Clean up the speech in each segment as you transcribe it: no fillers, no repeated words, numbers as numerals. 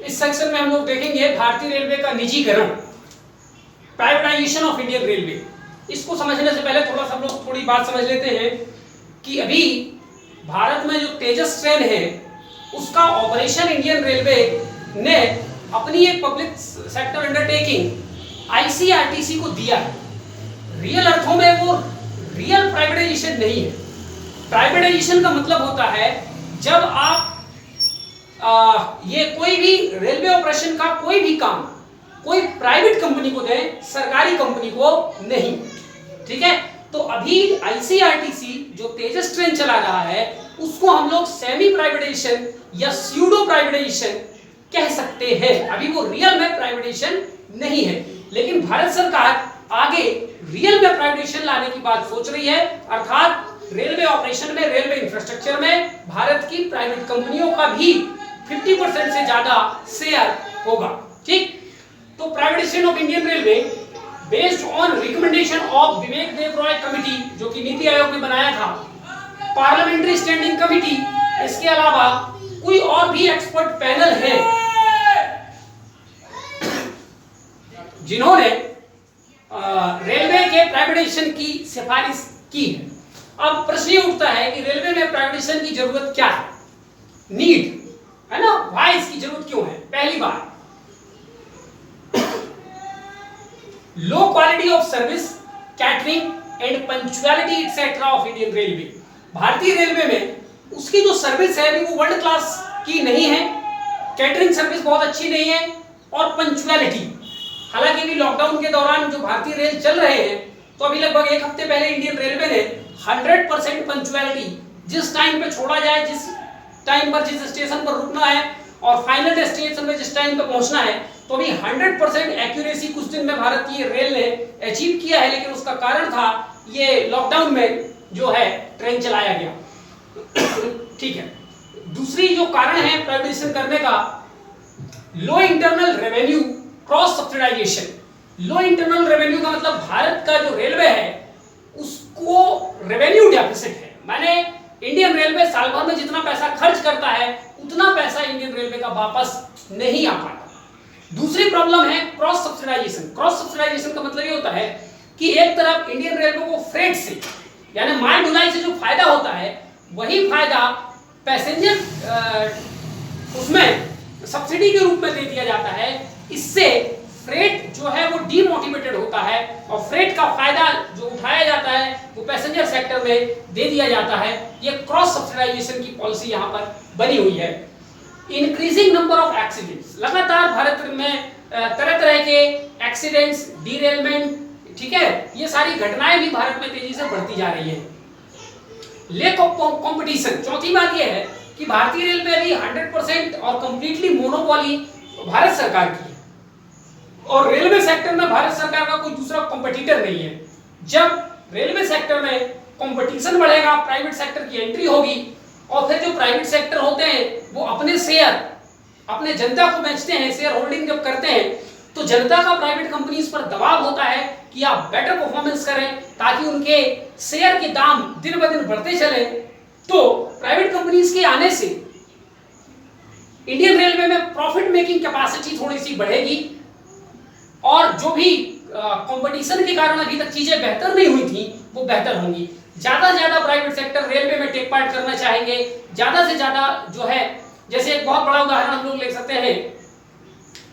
इस सेक्शन में हम लोग देखेंगे भारतीय रेलवे का निजीकरण, प्राइवेटाइजेशन ऑफ इंडियन रेलवे। इसको समझने से पहले थोड़ा सा हम लोग थोड़ी बात समझ लेते हैं कि अभी भारत में जो तेजस ट्रेन है उसका ऑपरेशन इंडियन रेलवे ने अपनी एक पब्लिक सेक्टर अंडरटेकिंग आईसीआरटीसी को दिया है। रियल अर्थों में वो रियल प्राइवेटाइजेशन नहीं है। प्राइवेटाइजेशन का मतलब होता है जब आप ये कोई भी रेलवे ऑपरेशन का कोई भी काम कोई प्राइवेट कंपनी को दें, सरकारी कंपनी को नहीं। ठीक है, तो अभी आईसीआरटीसी जो तेजस ट्रेन चला रहा है उसको हम लोग सेमी प्राइवेटाइजेशन या स्यूडो प्राइवेटाइजेशन कह सकते हैं। अभी वो रियल में प्राइवेटाइजेशन नहीं है, लेकिन भारत सरकार आगे रियल में प्राइवेटाइजेशन लाने की बात सोच रही है, अर्थात रेलवे ऑपरेशन में, रेलवे इंफ्रास्ट्रक्चर में भारत की प्राइवेट कंपनियों का भी 50% से ज्यादा शेयर होगा। ठीक, तो privatisation of Indian railway based on recommendation of Vivek Dev Roy committee, जो कि नीति आयोग ने बनाया था, पार्लियामेंट्री स्टैंडिंग कमिटी, इसके अलावा कोई और भी एक्सपर्ट पैनल है जिन्होंने रेलवे के प्राइवेटाइजेशन की सिफारिश की है। अब प्रश्न ये उठता है कि रेलवे में प्राइवेटाइजेशन की जरूरत क्या है, नीड है ना, भाई इसकी जरूरत क्यों है? पहली बात, low quality of service, catering and punctuality etcetera of Indian railway. भारतीय रेलवे में उसकी जो सर्विस है वो वर्ल्ड क्लास की नहीं है, कैटरिंग सर्विस बहुत अच्छी नहीं है, और पंक्चुअलिटी, हालांकि भी लॉकडाउन के दौरान जो भारतीय रेल चल रहे हैं तो अभी लगभग एक हफ्ते पहले इंडियन रेलवे ने 100% पंक्चुअलिटी, जिस टाइम पे छोड़ा जाए, जिस टाइम पर जिस स्टेशन पर रुकना है और फाइनल डेस्टिनेशन में जिस टाइम पे पहुंचना है, तो अभी 100% एक्यूरेसी कुछ दिन में भारत की रेल ने अचीव किया है। लेकिन उसका कारण था ये लॉकडाउन में जो है ट्रेन चलाया गया। ठीक है, दूसरी जो कारण है प्राइवेटाइजेशन करने का, लो इंटरनल रेवेन्यू क्रॉस सब्सिडाइजेशन। लो इंटरनल रेवेन्यू का मतलब भारत का जो रेलवे है उसको रेवेन्यू डेफिसिट है, माने इंडियन रेलवे साल भर में जितना पैसा खर्च करता है उतना पैसा इंडियन रेलवे का वापस नहीं आ पाता। दूसरी प्रॉब्लम है क्रॉस सब्सिडाइजेशन। क्रॉस सब्सिडाइजेशन का मतलब ये होता है कि एक तरफ इंडियन रेलवे को फ्रेट से यानी माल ढुलाई से जो फायदा होता है वही फायदा पैसेंजर उसमें सब्सिडी के रूप में दे दिया जाता है। इससे फ्रेट जो है वो डीमोटिवेटेड होता है और फ्रेट का फायदा जो उठाया जाता है वो पैसेंजर सेक्टर में दे दिया जाता है। ये क्रॉस सब्सिडाइजेशन की पॉलिसी यहाँ पर बनी हुई है। इंक्रीजिंग नंबर ऑफ एक्सीडेंट्स, लगातार भारत में तरह तरह के एक्सीडेंट्स, डीरेलमेंट, ठीक है, ये सारी घटनाएं भी भारत में तेजी से बढ़ती जा रही है। लेक ऑफ कंपटीशन, चौथी बात ये है कि भारतीय रेल में अभी 100% और कंप्लीटली मोनोपोली भारत सरकार की है और रेलवे सेक्टर में भारत सरकार का कोई दूसरा कॉम्पिटिटर नहीं है। जब रेलवे सेक्टर में कंपटीशन बढ़ेगा, प्राइवेट सेक्टर की एंट्री होगी और फिर जो प्राइवेट सेक्टर होते हैं वो अपने शेयर अपने जनता को बेचते हैं, शेयर होल्डिंग जब करते हैं तो जनता का प्राइवेट कंपनीज पर दबाव होता है कि आप बेटर परफॉर्मेंस करें ताकि उनके शेयर के दाम दिन ब दिन बढ़ते चले। तो प्राइवेट कंपनीज के आने से इंडियन रेलवे में प्रॉफिट मेकिंग कैपेसिटी थोड़ी सी बढ़ेगी और जो भी कंपटीशन के कारण अभी तक चीजें बेहतर नहीं हुई थी वो बेहतर होंगी। ज्यादा से ज्यादा प्राइवेट सेक्टर रेलवे में टेक पार्ट करना चाहेंगे, ज्यादा से ज्यादा जो है, जैसे एक बहुत बड़ा उदाहरण हम लोग ले सकते हैं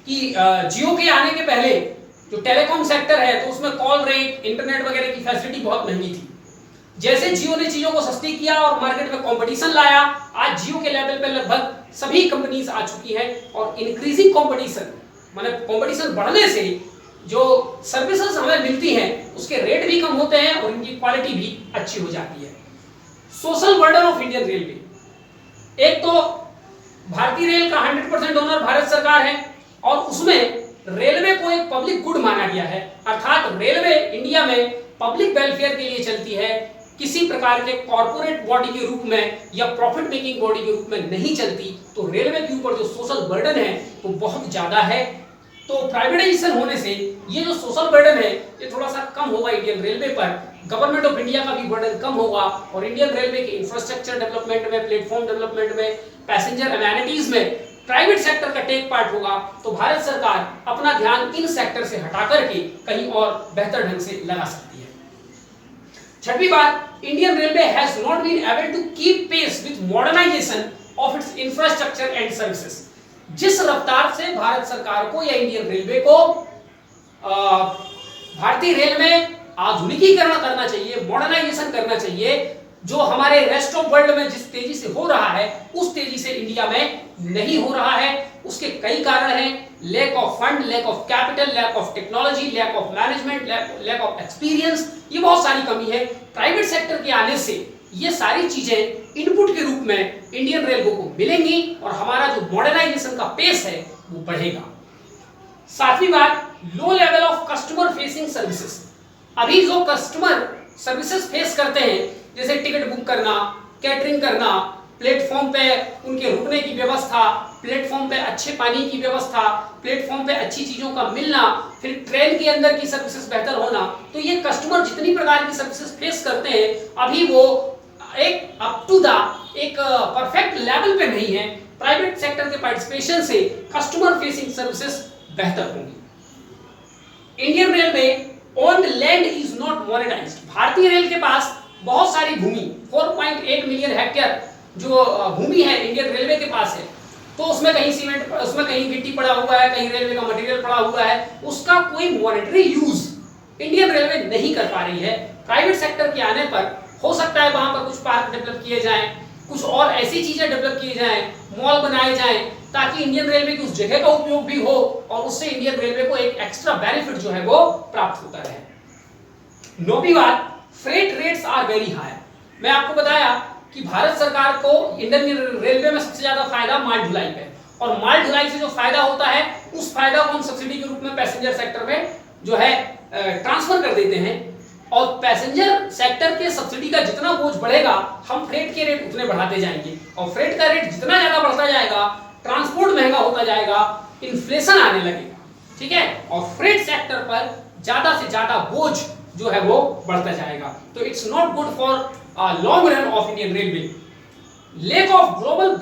कि जियो के आने के पहले जो टेलीकॉम सेक्टर है तो उसमें कॉल रेट, इंटरनेट वगैरह की फैसिलिटी बहुत महंगी थी। जैसे जियो ने चीजों को सस्ती किया और मार्केट में कंपटीशन लाया, आज जियो के लेवल पे लगभग सभी कंपनीज आ चुकी हैं और इंक्रीजिंग कंपटीशन माने कंपटीशन बढ़ने से जो सर्विसेज हमें मिलती हैं उसके रेट भी कम होते हैं और इनकी क्वालिटी भी अच्छी हो जाती है। Social burden of Indian railway, एक तो भारतीय रेल का 100% ओनर भारत सरकार है और उसमें रेलवे को एक पब्लिक गुड माना गया है, अर्थात रेलवे इंडिया में पब्लिक वेलफेयर के लिए चलती है, किसी प्रकार के कॉर्पोरेट बॉडी के रूप में या प्रॉफिट मेकिंग बॉडी के रूप में नहीं चलती। तो रेलवे के ऊपर जो सोशल बर्डन है वो बहुत ज्यादा है। तो प्राइवेटाइजेशन होने से ये जो सोशल बर्डन है ये थोड़ा सा कम होगा इंडियन रेलवे पर, गवर्नमेंट ऑफ इंडिया का भी बर्डन कम होगा और इंडियन रेलवे के इंफ्रास्ट्रक्चर डेवलपमेंट में, प्लेटफॉर्म डेवलपमेंट में, पैसेंजर अमेनिटीज में प्राइवेट सेक्टर का टेक पार्ट होगा तो भारत सरकार अपना ध्यान इन सेक्टर से हटा करके कहीं और बेहतर ढंग से लगा सकती है। छठवीं बात, Indian railway has not been able to keep pace with modernisation of its infrastructure and services. जिस रफ्तार से भारत सरकार को या इंडियन रेलवे को भारतीय रेल में आधुनिकीकरण करना चाहिए, मॉडर्नाइजेशन करना चाहिए, जो हमारे रेस्ट ऑफ वर्ल्ड में जिस तेजी से हो रहा है उस तेजी से इंडिया में नहीं हो रहा है। उसके कई कारण हैं, lack of fund, lack of capital, lack of technology, lack of management, lack of experience, ये बहुत सारी कमी है। प्राइवेट सेक्टर के आने से ये सारी चीजें इनपुट के रूप में इंडियन रेलवे को मिलेंगी और हमारा जो मॉडर्नाइजेशन का पेस है वो बढ़ेगा। सातवीं बात, low level of customer facing services. अभी जो कस्टमर सर्विसेज फेस करते हैं, जैसे टिकट बुक करना, कैटरिंग करना, प्लेटफॉर्म पे उनके रुकने की व्यवस्था, प्लेटफॉर्म पे अच्छे पानी की व्यवस्था, प्लेटफॉर्म पे अच्छी चीजों का मिलना, फिर ट्रेन के अंदर की सर्विसेज बेहतर होना, तो ये कस्टमर जितनी प्रकार की सर्विसेज फेस करते हैं अभी वो एक अप टू द एक परफेक्ट लेवल पे नहीं है। प्राइवेट सेक्टर के पार्टिसिपेशन से कस्टमर फेसिंग सर्विसेज बेहतर होंगी। Indian railway owned land is not monetised. भारतीय रेल के पास बहुत सारी भूमि 4.8 मिलियन हेक्टेयर जो भूमि है इंडियन रेलवे के पास है, तो उसमें कहीं सीमेंट, उसमें कहीं गिट्टी पड़ा हुआ है, कहीं रेलवे का मटेरियल पड़ा हुआ है, उसका कोई मॉनेटरी यूज इंडियन रेलवे नहीं कर पा रही है। प्राइवेट सेक्टर के आने पर हो सकता है वहां पर कुछ पार्क डेवलप किए जाएं, कुछ और ऐसी चीजें डेवलप किए जाएं, मॉल बनाए जाएं, ताकि इंडियन रेलवे की उस जगह का उपयोग भी हो और उससे इंडियन रेलवे को एक एक्स्ट्रा बेनिफिट जो है वो प्राप्त होता रहे। नौवीं बात, freight rates are very high. मैं आपको बताया कि भारत सरकार को इंडियन रेलवे में सबसे ज्यादा फायदा माल ढुलाई पे, और माल ढुलाई से जो फायदा होता है उस फायदा को हम सब्सिडी के रूप में पैसेंजर सेक्टर में जो है ट्रांसफर कर देते हैं, और पैसेंजर सेक्टर के सब्सिडी का जितना बोझ बढ़ेगा हम फ्रेट के रेट उतने बढ़ाते जाएंगे, और फ्रेट का रेट जितना ज्यादा बढ़ता जाएगा ट्रांसपोर्ट महंगा होता जाएगा, इन्फ्लेशन आने लगेगा, ठीक है, और फ्रेट सेक्टर पर ज्यादा से ज्यादा बोझ जो है वो बढ़ता जाएगा। तो it's not good for long run of Indian railway. Lack of global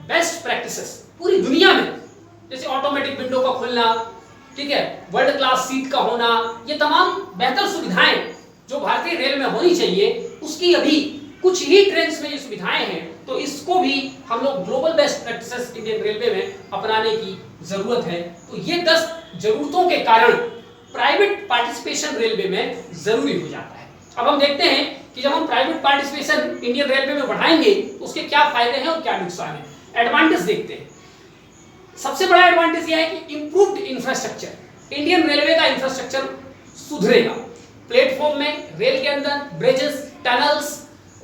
best practices. पूरी दुनिया में जैसे ऑटोमेटिक विंडो का खुलना, ठीक है, वर्ल्ड क्लास सीट का होना, ये तमाम बेहतर सुविधाएं जो भारतीय रेल में होनी चाहिए, उसकी अभी कुछ ही ट्रेन्स में ये सुविधाएं हैं, तो इसको भी हम लोग global best practices Indian railway में अपनाने की जरूरत है। तो ये 10 जरूरतों के कारण प्राइवेट पार्टिसिपेशन रेलवे में जरूरी हो जाता है। अब हम देखते हैं कि जब हम प्राइवेट पार्टिसिपेशन इंडियन रेलवे में बढ़ाएंगे तो उसके क्या फायदे हैं और क्या नुकसान है। एडवांटेज देखते हैं। सबसे बड़ा एडवांटेज यह है कि इंप्रूव्ड इंफ्रास्ट्रक्चर। इंडियन रेलवे का इंफ्रास्ट्रक्चर सुधरेगा। प्लेटफॉर्म में, रेल के अंदर, ब्रिजेस, टनल्स,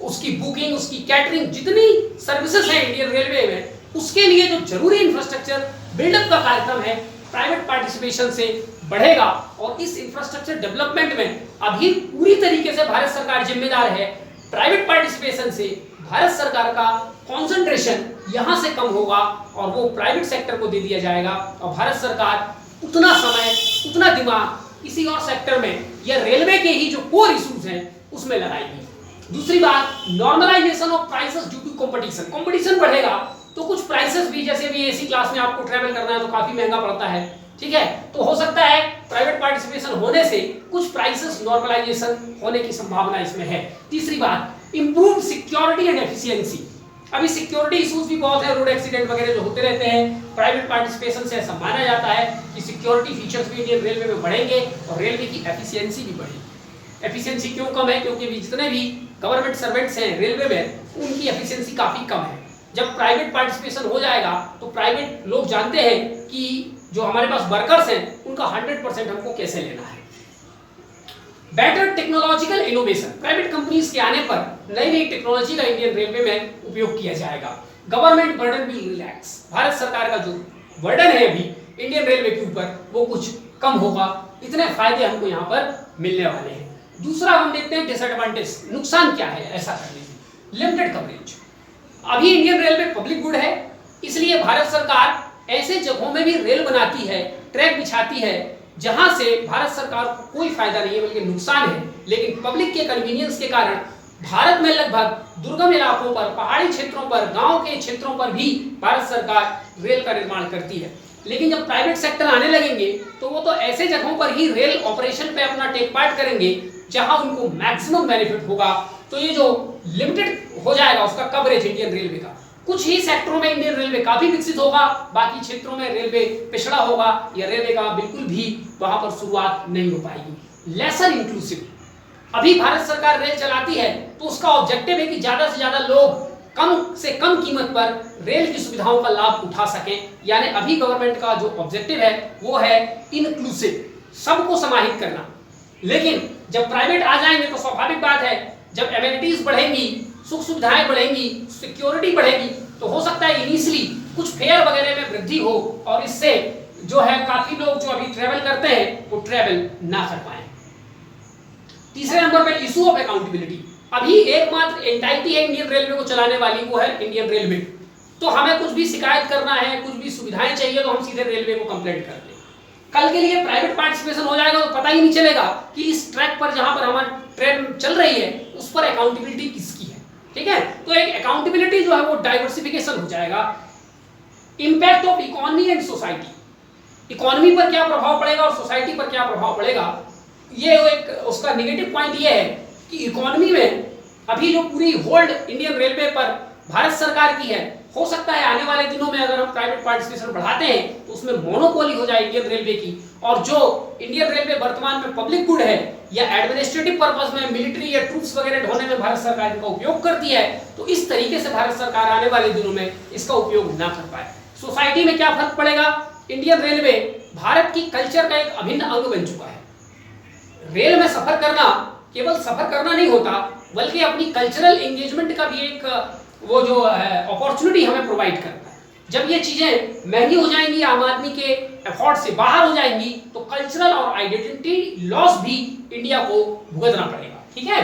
उसकी बुकिंग, उसकी कैटरिंग, जितनी सर्विसेज है इंडियन रेलवे में, उसके लिए जो जरूरी इंफ्रास्ट्रक्चर बिल्डअप का कार्यक्रम है प्राइवेट पार्टिसिपेशन से बढ़ेगा। और इस इंफ्रास्ट्रक्चर डेवलपमेंट में अभी पूरी तरीके से भारत सरकार जिम्मेदार है। प्राइवेट पार्टिसिपेशन से भारत सरकार का कंसंट्रेशन यहां से कम होगा और वो प्राइवेट सेक्टर को दे दिया जाएगा, और भारत सरकार उतना समय, उतना दिमाग किसी और सेक्टर में या रेलवे के ही जो कोर इश्यूज हैं उसमें लगाएगी। दूसरी बात, normalisation of prices due to competition. Competition बढ़ेगा तो कुछ प्राइसेस भी, जैसे भी एसी क्लास में आपको ट्रैवल करना है तो काफी महंगा पड़ता है, ठीक है, तो हो सकता है प्राइवेट पार्टिसिपेशन होने से कुछ प्राइसेस नॉर्मलाइजेशन होने की संभावना इसमें है। तीसरी बात, इंप्रूव सिक्योरिटी एंड एफिशिएंसी। अभी सिक्योरिटी इश्यूज भी बहुत है, रोड एक्सीडेंट वगैरह जो होते रहते हैं। प्राइवेट पार्टिसिपेशन से ऐसा माना जाता है कि सिक्योरिटी फीचर्स भी इंडियन रेलवे में बढ़ेंगे और रेलवे की एफिशिएंसी भी बढ़ेगी। एफिशिएंसी क्यों कम है? क्योंकि जितने भी गवर्नमेंट सर्वेंट्स हैं रेलवे में, उनकी एफिशिएंसी काफी कम है। जब प्राइवेट पार्टिसिपेशन हो जाएगा तो प्राइवेट लोग जानते हैं कि जो हमारे पास वर्कर्स हैं उनका 100% हमको कैसे लेना है। Better technological innovation. Private companies के आने पर नई नई टेक्नोलॉजी का इंडियन रेलवे में उपयोग किया जाएगा। गवर्नमेंट बर्डन भी रिलैक्स। भारत सरकार का जो बर्डन है अभी इंडियन रेलवे के ऊपर वो कुछ कम होगा। इतने फायदे हमको यहाँ पर मिलने वाले हैं। दूसरा हम देखते हैं डिसएडवांटेज, नुकसान क्या है ऐसा करने में। Limited coverage. अभी इंडियन रेलवे पब्लिक गुड है, इसलिए भारत सरकार ऐसे जगहों में भी रेल बनाती है, ट्रैक बिछाती है जहां से भारत सरकार को कोई फायदा नहीं है बल्कि नुकसान है, लेकिन पब्लिक के कन्वीनियंस के कारण भारत में लगभग दुर्गम इलाकों पर, पहाड़ी क्षेत्रों पर, गांव के क्षेत्रों पर भी भारत सरकार रेल का निर्माण करती है। लेकिन जब प्राइवेट सेक्टर आने लगेंगे तो वो तो ऐसे जगहों पर ही रेल ऑपरेशन पे अपना टेक पार्ट करेंगे जहां उनको मैक्सिमम बेनिफिट होगा। तो ये जो लिमिटेड हो जाएगा उसका कवरेज इंडियन रेलवे का, कुछ ही सेक्टरों में इंडियन रेलवे काफी विकसित होगा, बाकी क्षेत्रों में रेलवे पिछड़ा होगा या रेलवे का बिल्कुल भी वहां पर शुरुआत नहीं हो पाएगी। लेसन इंक्लूसिव, अभी भारत सरकार रेल चलाती है तो उसका ऑब्जेक्टिव है कि ज्यादा से ज्यादा लोग कम से कम कीमत पर रेल की सुविधाओं का लाभ उठा सकें। यानी अभी गवर्नमेंट का जो ऑब्जेक्टिव है वो है इंक्लूसिव, सबको समाहित करना। लेकिन जब प्राइवेट आ जाएंगे तो स्वाभाविक बात है, जब एमिनिटीज बढ़ेंगी, सुख सुविधाएं बढ़ेंगी, सिक्योरिटी बढ़ेगी, तो हो सकता है इनिशियली कुछ फेयर वगैरह में वृद्धि हो और इससे जो है काफी लोग जो अभी ट्रेवल करते हैं वो ट्रेवल ना कर पाए। तीसरे नंबर पे इशू ऑफ अकाउंटेबिलिटी, अभी एकमात्र एंटाइटी है इंडियन रेलवे को चलाने वाली, वो है इंडियन रेलवे। तो हमें कुछ भी शिकायत करना है, कुछ भी सुविधाएं चाहिए तो हम सीधे रेलवे को कंप्लेंट कर दें। कल के लिए प्राइवेट पार्टिसिपेशन हो जाएगा तो पता ही नहीं चलेगा कि इस ट्रैक पर जहां पर हमारी ट्रेन चल रही है उस पर अकाउंटेबिलिटी किसकी है। ठीक है, तो एक अकाउंटेबिलिटी जो है वो डाइवर्सिफिकेशन हो जाएगा। Impact of economy and society, economy पर क्या प्रभाव पड़ेगा और सोसाइटी पर क्या प्रभाव पड़ेगा, ये एक उसका नेगेटिव पॉइंट ये है कि इकोनॉमी में अभी जो पूरी होल्ड इंडियन रेलवे पर भारत सरकार की है, हो सकता है आने वाले दिनों में अगर हम प्राइवेट पार्टिसिपेशन बढ़ाते हैं तो उसमें मोनोपोली हो जाए इंडियन रेलवे की, और जो इंडियन रेलवे वर्तमान में पब्लिक गुड है या एडमिनिस्ट्रेटिव पर्पस में मिलिट्री या ट्रूप्स वगैरह ढोने में भारत सरकार इनका उपयोग करती है, तो इस तरीके से भारत सरकार आने वाले दिनों में इसका उपयोग ना कर पाए। सोसाइटी में क्या फर्क पड़ेगा, इंडियन रेलवे भारत की कल्चर का एक अभिन्न अंग बन चुका है। रेल में सफर करना केवल सफर करना नहीं होता बल्कि अपनी कल्चरल एंगेजमेंट का भी एक वो जो अपॉर्चुनिटी हमें प्रोवाइड करता है। जब ये चीजें महंगी हो जाएंगी, आम आदमी के एफोर्ड से बाहर हो जाएंगी, तो कल्चरल और आइडेंटिटी लॉस भी इंडिया को भुगतना पड़ेगा। ठीक है,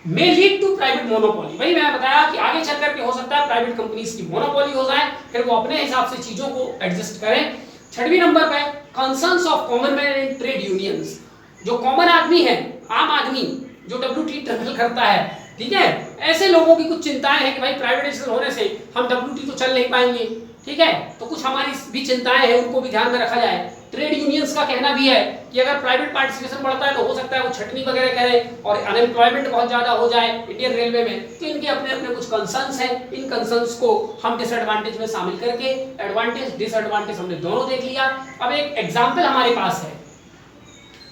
may lead to private monopoly, वही मैंने बताया कि आगे चल करके हो सकता है प्राइवेट कंपनीज की मोनोपोली हो जाए, फिर वो अपने हिसाब से चीजों को एडजस्ट करें। छठवीं नंबर पे concerns of common man and trade unions, जो कॉमन आदमी है, आम आदमी जो WT ट्रेवल करता है, ठीक है, ऐसे लोगों की कुछ चिंताएं हैं कि भाई प्राइवेटाइजेशन होने से हम WT तो चल नहीं पाएंगे। ठीक है, तो कुछ हमारी भी चिंताएं हैं, उनको भी ध्यान में रखा जाए। ट्रेड यूनियंस का कहना भी है कि अगर प्राइवेट पार्टिसिपेशन बढ़ता है तो हो सकता है वो छटनी वगैरह करें और अनएम्प्लॉयमेंट बहुत ज्यादा हो जाए इंडियन रेलवे में, तो इनके अपने अपने कुछ कंसर्न्स हैं। इन कंसर्न्स को हम डिसएडवांटेज में शामिल करके एडवांटेज डिसएडवांटेज हमने दोनों देख लिया। अब एक एग्जाम्पल हमारे पास है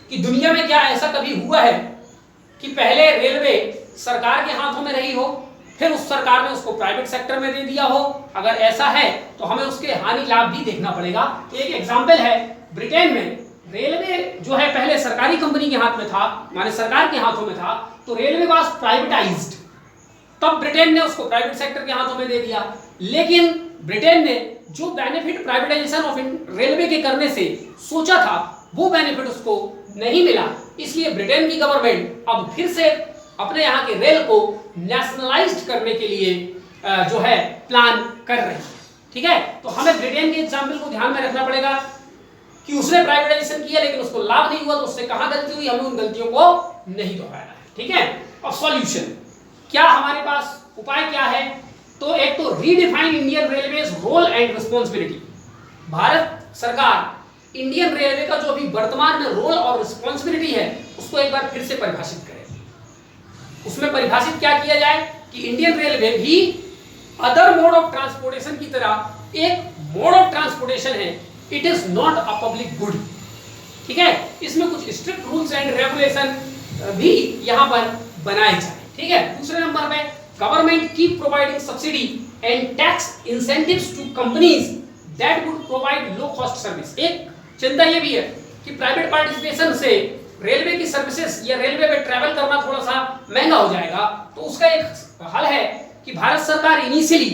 कि दुनिया में क्या ऐसा कभी हुआ है कि पहले रेलवे सरकार के हाथों में रही हो, फिर उस सरकार ने उसको प्राइवेट सेक्टर में दे दिया हो। अगर ऐसा है तो हमें उसके हानि लाभ भी देखना पड़ेगा। एक एग्जाम्पल है, ब्रिटेन में रेलवे जो है पहले सरकारी कंपनी के हाथ में था, माने सरकार के हाथों में था, तो रेलवे वाज प्राइवेटाइज्ड, तब ब्रिटेन ने उसको प्राइवेट सेक्टर के हाथों में दे दिया। लेकिन ब्रिटेन ने जो बेनिफिट प्राइवेटाइजेशन ऑफ रेलवे के करने से सोचा था वो बेनिफिट उसको नहीं मिला, इसलिए ब्रिटेन की गवर्नमेंट अब फिर से अपने यहाँ के रेल को नेशनलाइज्ड करने के लिए जो है प्लान कर रही है। ठीक है, तो हमें ब्रिटेन के एग्जाम्पल को ध्यान में रखना पड़ेगा कि उसने प्राइवेटाइजेशन किया लेकिन उसको लाभ नहीं हुआ, तो उससे कहां गलती हुई, हमें उन गलतियों को नहीं दोहराना है। ठीक है, और सॉल्यूशन क्या हमारे पास, उपाय क्या है, तो एक तो redefine Indian railways role and responsibility. Bharat सरकार इंडियन रेलवे का जो अभी वर्तमान में रोल और रिस्पॉन्सिबिलिटी है उसको एक बार फिर से परिभाषित करे। उसमें परिभाषित क्या किया जाए कि इंडियन रेलवे भी अदर मोड ऑफ ट्रांसपोर्टेशन की तरह एक मोड ऑफ ट्रांसपोर्टेशन है, it is not a public good. ठीक है, इसमें कुछ स्ट्रिक्ट रूल्स एंड रेगुलेशन भी यहां पर बनाए जाए। ठीक है, दूसरे नंबर पे government keep providing subsidy and tax incentives to companies that would provide low cost service. एक चिंता ये भी है कि प्राइवेट पार्टिसिपेशन से रेलवे की सर्विसेज या रेलवे में ट्रैवल करना थोड़ा सा महंगा हो जाएगा, तो उसका एक हल है कि भारत सरकार इनिशियली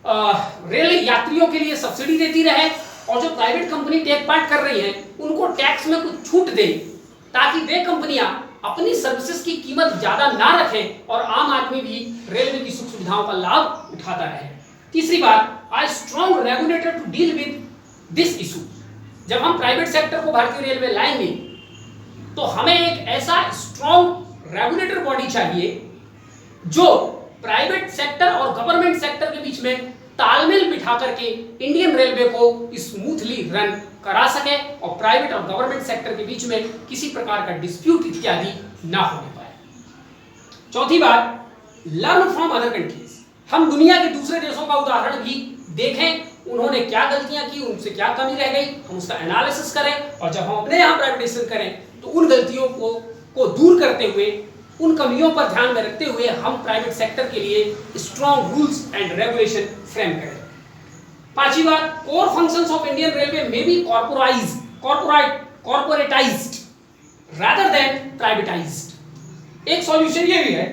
रेल यात्रियों के लिए सब्सिडी देती रहे और जो प्राइवेट कंपनी टेक पार्ट कर रही है उनको टैक्स में कुछ छूट दे, ताकि वे कंपनियां अपनी सर्विसेज की कीमत ज्यादा ना रखें और आम आदमी भी रेलवे की सुख सुविधाओं का लाभ उठाता रहे। तीसरी बात, I strong regulator to deal with this issue. जब हम प्राइवेट सेक्टर को भारतीय रेलवे लाएंगे तो हमें एक ऐसा स्ट्रॉन्ग रेगुलेटर बॉडी चाहिए जो प्राइवेट सेक्टर और गवर्नमेंट सेक्टर के बीच में तालमेल बिठा करके इंडियन रेलवे को स्मूथली रन करा सके और प्राइवेट और गवर्नमेंट सेक्टर के बीच में किसी प्रकार का डिस्प्यूट इत्यादि ना होने पाए। चौथी बात, लर्न फ्रॉम अदर कंट्रीज। हम दुनिया के दूसरे देशों का उदाहरण भी देखें, उन्होंने क्या गलतियां की, उनसे क्या कमी रह गई, हम उसका एनालिसिस करें और जब हम अपने यहाँ प्राइवेटाइजेशन करें तो उन गलतियों को दूर करते हुए, उन कमियों पर ध्यान में रखते हुए हम प्राइवेट सेक्टर के लिए strong rules and regulation frame करें। पांचवी बात, core functions of Indian railway में B corporatised rather than privatised. एक सॉल्यूशन ये भी है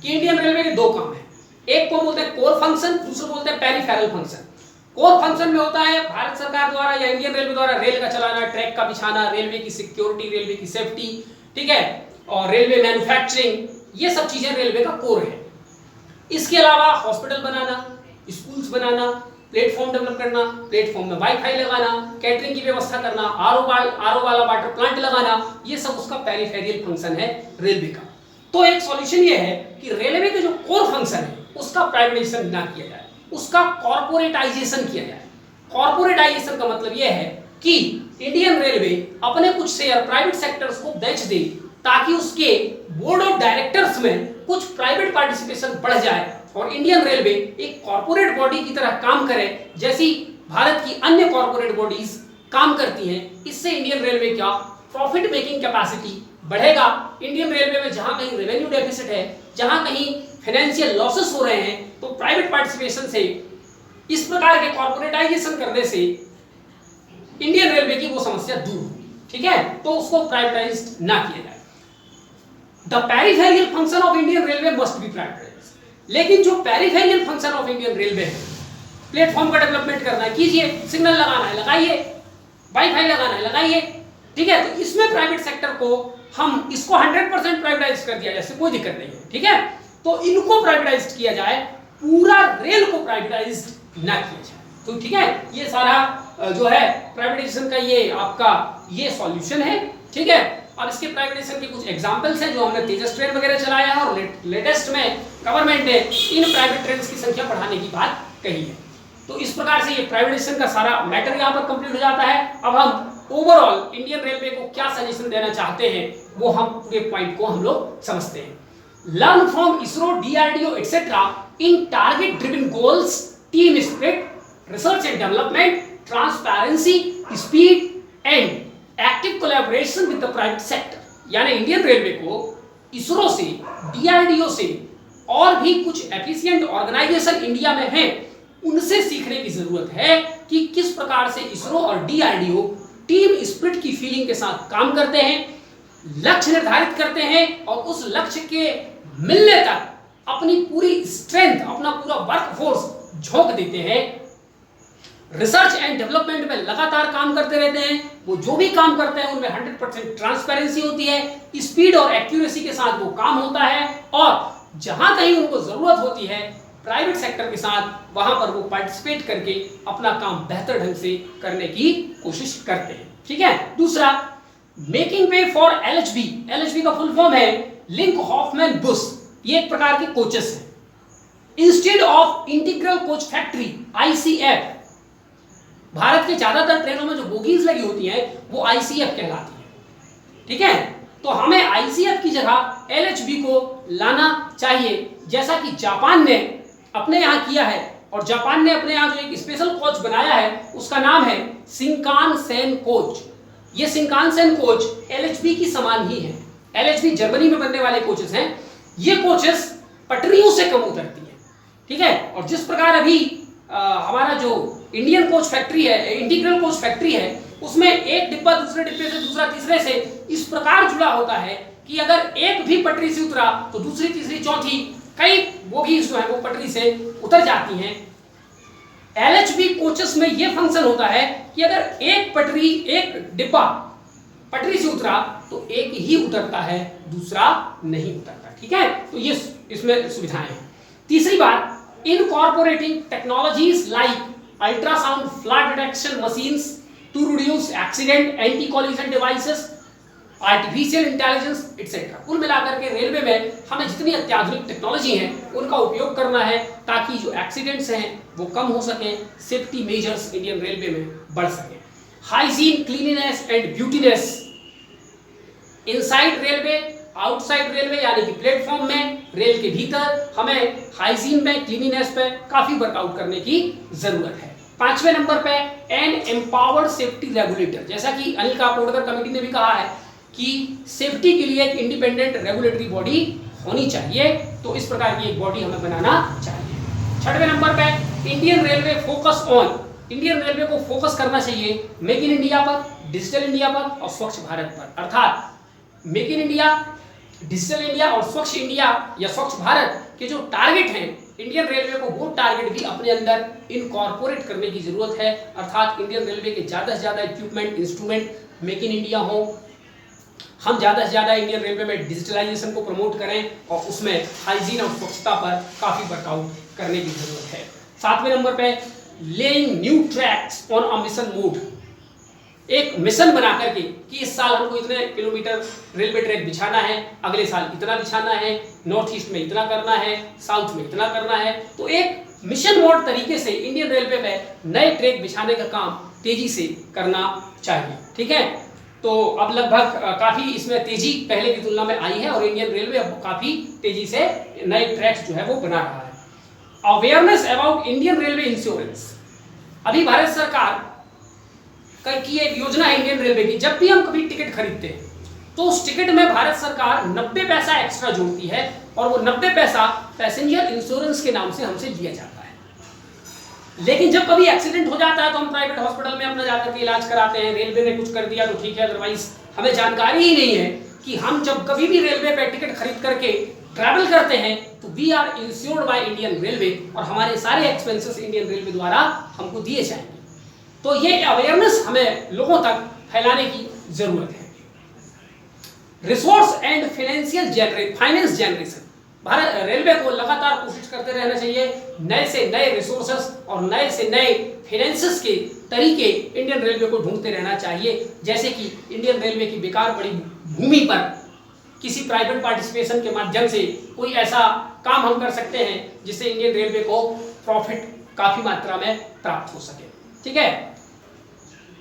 कि इंडियन रेलवे के दो काम है, एक को बोलते हैं कोर फंक्शन, दूसरे बोलते हैं पेरिफेरल फंक्शन। कोर फंक्शन में होता है भारत सरकार द्वारा या इंडियन रेलवे द्वारा रेल का चलाना, ट्रैक का बिछाना, रेलवे की सिक्योरिटी, रेलवे की सेफ्टी, ठीक है, और रेलवे मैन्युफैक्चरिंग, ये सब चीजें रेलवे का कोर है। इसके अलावा हॉस्पिटल बनाना, स्कूल्स बनाना, प्लेटफॉर्म डेवलप करना, प्लेटफॉर्म में वाईफाई लगाना, कैटरिंग की व्यवस्था करना, आरओ वाला वाटर प्लांट लगाना, ये सब उसका पेरिफेरल फंक्शन है रेलवे का। तो एक सॉल्यूशन ये है कि रेलवे का जो कोर फंक्शन है उसका प्राइवेटाइजेशन ना किया जाए, उसका कॉर्पोरेटाइजेशन किया जाए। कॉर्पोरेटाइजेशन का मतलब यह है कि इंडियन रेलवे अपने कुछ शेयर प्राइवेट सेक्टर्स को बेच दे ताकि उसके बोर्ड ऑफ डायरेक्टर्स में कुछ प्राइवेट पार्टिसिपेशन बढ़ जाए और इंडियन रेलवे एक कॉर्पोरेट बॉडी की तरह काम करे जैसी भारत की अन्य कॉर्पोरेट बॉडीज काम करती हैं। इससे इंडियन रेलवे का प्रॉफिट मेकिंग कैपेसिटी बढ़ेगा। इंडियन रेलवे में जहां कहीं रेवेन्यू डेफिसिट है, जहां कहीं फाइनेंशियल लॉसेस हो रहे हैं, तो प्राइवेट पार्टिसिपेशन से, इस प्रकार के कॉर्पोरेटाइजेशन करने से इंडियन रेलवे की वो समस्या दूर होगी, ठीक है, तो उसको प्राइवेटाइज्ड ना किया जाए। The peripheral function of Indian railway must be privatised. लेकिन जो peripheral function of Indian railway है, प्लेटफॉर्म का डेवलपमेंट करना है, कीजिए, सिग्नल लगाना है लगाइए, वाईफाई लगाना है लगाइए, ठीक है, तो इसमें प्राइवेट सेक्टर को हम इसको 100% प्राइवेटाइज कर दिया जाए, कोई दिक्कत नहीं है, ठीक है, तो इनको प्राइवेटाइज किया जाए, पूरा रेल को प्राइवेटाइज ना किया जाए। तो ठीक है, ये सारा जो है प्राइवेटाइजेशन का ये आपका ये सॉल्यूशन है, ठीक है। अब इसके प्राइवेटाइजेशन के कुछ एग्जांपल्स हैं जो हमने तेजस ट्रेन वगैरह चलाया है और लेटेस्ट में गवर्नमेंट ने इन प्राइवेट ट्रेन की संख्या बढ़ाने की बात कही है। तो इस प्रकार से ये प्राइवेटाइजेशन का सारा मैटर यहाँ पर कंप्लीट हो जाता है। अब हम ओवरऑल इंडियन रेलवे को क्या सजेशन देना चाहते हैं वो हम पूरे पॉइंट को हम लोग समझते हैं। Learn from ISRO, DRDO etcetera in target driven goals, team spirit, research and development, transparency, speed and active collaboration with the private sector. यानी इंडियन रेलवे को इसरो से, डीआरडीओ से और भी कुछ एफिशिएंट ऑर्गेनाइजेशन इंडिया में हैं, उनसे सीखने की जरूरत है कि किस प्रकार से इसरो और डीआरडीओ टीम स्पिरिट की फीलिंग के साथ काम करते हैं, लक्ष्य निर्धारित करते हैं और उस लक्ष्य के मिलने तक अपनी पूरी स्ट्रेंथ, अपना पूरा वर्कफोर्स झोंक देते हैं, रिसर्च एंड डेवलपमेंट में लगातार काम करते रहते हैं। वो जो भी काम करते हैं उनमें 100% ट्रांसपेरेंसी होती है, स्पीड और एक्यूरेसी के साथ वो काम होता है और जहां कहीं उनको जरूरत होती है प्राइवेट सेक्टर के साथ वहां पर वो पार्टिसिपेट करके अपना काम बेहतर ढंग से करने की कोशिश करते हैं, ठीक है। दूसरा, making way for LHB. LHB का फुल फॉर्म है लिंक हॉफमैन बुश। ये एक प्रकार के कोचेस हैं। Instead of integral coach factory, ICF, Bharat के ज्यादातर ट्रेनों में जो बोगीज लगी होती हैं वो आईसीएफ कहलाती है, ठीक है। तो हमें आईसीएफ की जगह एलएचबी को लाना चाहिए, जैसा कि जापान ने अपने यहाँ किया है। और जापान ने अपने यहाँ जो एक स्पेशल कोच बनाया है उसका नाम है शिंकानसेन कोच। ये शिंकानसेन कोच एलएचबी की समान ही है। एलएचबी जर्मनी में बनने वाले कोचेस हैं। ये कोचेस पटरियों से कम उतरती हैं, ठीक है। और जिस प्रकार अभी हमारा जो इंडियन कोच फैक्ट्री है, इंटीग्रल कोच फैक्ट्री है, उसमें एक डिब्बा दूसरे डिब्बे से, दूसरा तीसरे से इस प्रकार जुड़ा होता है कि अगर एक भी पटरी से उतरा तो दूसरी, तीसरी, चौथी कई बोगीज जो है वो पटरी से उतर जाती हैं। एलएचबी कोचेस में यह फंक्शन होता है कि अगर एक डिब्बा पटरी से उतरा तो एक ही उतरता है, दूसरा नहीं उतरता, ठीक है। तो ये इसमें सुविधाएं हैं। तीसरी बात, incorporating technologies like ultrasound flood detection machines to reduce accident, anti collision devices artificial intelligence etcetera. कुल मिलाकर के रेलवे में हमें जितनी अत्याधुनिक टेक्नोलॉजी है उनका उपयोग करना है ताकि जो एक्सीडेंट्स हैं वो कम हो सकें, सेफ्टी मेजर्स इंडियन रेलवे में बढ़ सकें। Hygiene, cleanliness and beautiness inside railway, outside railway यानी कि प्लेटफॉर्म में, रेल के भीतर हमें हाइजीन पे, क्लीनिनेस पे काफी वर्कआउट करने की जरूरत है। 5वें नंबर पे एन एम्पावर्ड सेफ्टी रेगुलेटर, जैसा कि अनिल काकोडकर कमेटी ने भी कहा है कि सेफ्टी के लिए एक इंडिपेंडेंट रेगुलेटरी बॉडी होनी चाहिए, तो इस प्रकार की एक बॉडी हमें बनाना चाहिए। 6वें नंबर पे Indian railway focus on, Indian railway को फोकस करना चाहिए मेक इन इंडिया पर, डिजिटल इंडिया पर और स्वच्छ भारत पर। अर्थात make in India, digital India और स्वच्छ इंडिया या स्वच्छ भारत के जो टारगेट हैं, इंडियन रेलवे को वो टारगेट भी अपने अंदर इनकॉर्पोरेट करने की जरूरत है। अर्थात इंडियन रेलवे के ज्यादा से ज्यादा equipment, instrument make in India हो, हम ज्यादा से ज्यादा इंडियन रेलवे में डिजिटलाइजेशन को प्रमोट करें और उसमें हाइजीन और स्वच्छता पर काफी वर्कआउट करने की जरूरत है। 7वें नंबर पे laying new tracks on a mission mode, एक मिशन बना करके कि इस साल हमको इतने किलोमीटर रेलवे ट्रैक बिछाना है, अगले साल इतना बिछाना है, नॉर्थ ईस्ट में इतना करना है, साउथ में इतना करना है, तो एक मिशन मोड तरीके से इंडियन रेलवे में नए ट्रैक बिछाने का काम तेजी से करना चाहिए। ठीक है, तो अब लगभग काफी इसमें तेजी पहले की तुलना में आई है और इंडियन रेलवे अब काफी तेजी से नए ट्रैक्स जो है वो बना रहा है। Awareness about Indian railway insurance, अभी भारत सरकार की एक योजना है इंडियन रेलवे की, जब भी हम कभी टिकट खरीदते हैं तो उस टिकट में भारत सरकार 90 पैसा एक्स्ट्रा जोड़ती है और वो 90 पैसा पैसेंजर इंश्योरेंस के नाम से हमसे लिया जाता है। लेकिन जब कभी एक्सीडेंट हो जाता है तो हम प्राइवेट हॉस्पिटल में अपना जाकर के इलाज कराते हैं, रेलवे ने कुछ कर दिया तो ठीक है, अदरवाइज हमें जानकारी ही नहीं है कि हम जब कभी भी रेलवे पे टिकट खरीद करके ट्रैवल करते हैं तो we are insured by Indian railway और हमारे सारे एक्सपेंसेस इंडियन रेलवे द्वारा हमको दिए जाएंगे। तो ये अवेयरनेस हमें लोगों तक फैलाने की जरूरत है। Resource and finance generation, Bharat railway को लगातार कोशिश करते रहना चाहिए, नए से नए रिसोर्सेस और नए से नए फाइनेंसेस के तरीके इंडियन रेलवे को ढूंढते रहना चाहिए। जैसे कि इंडियन रेलवे की बेकार पड़ी भूमि पर किसी प्राइवेट पार्टिसिपेशन के माध्यम से कोई ऐसा काम हम कर सकते हैं जिससे इंडियन रेलवे को प्रॉफिट काफी मात्रा में प्राप्त हो सके। ठीक है,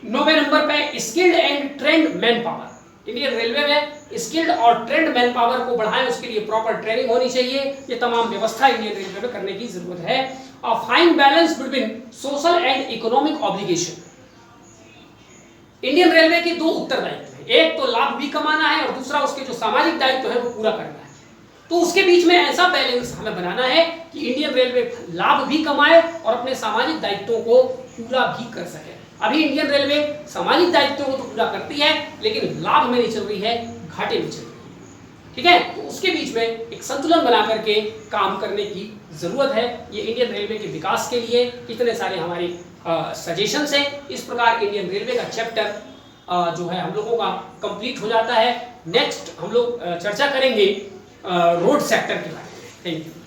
9वें नंबर पे skilled and trend man power, Indian railway में स्किल्ड और ट्रेंड मैन पावर को बढ़ाएं, उसके लिए प्रॉपर ट्रेनिंग होनी चाहिए। ये तमाम व्यवस्था इंडियन रेलवे में करने की जरूरत है। और fine balance between social and economic obligation, Indian railway के दो उत्तरदायित्व हैं, एक तो लाभ भी कमाना है और दूसरा उसके जो सामाजिक दायित्व है वो पूरा करना है। तो उसके बीच में ऐसा बैलेंस हमें बनाना है कि इंडियन रेलवे लाभ भी कमाए और अपने सामाजिक दायित्वों को पूरा भी कर सके। अभी इंडियन रेलवे सामाजिक दायित्वों को तो पूरा करती है लेकिन लाभ में नहीं चल रही है, घाटे में चल रही है। ठीक है, तो उसके बीच में एक संतुलन बना करके काम करने की जरूरत है। ये इंडियन रेलवे के विकास के लिए कितने सारे हमारे सजेशंस हैं। इस प्रकार इंडियन रेलवे का चैप्टर जो है हम लोगों का कंप्लीट हो जाता है। नेक्स्ट हम लोग चर्चा करेंगे रोड सेक्टर के बारे में। Thank you.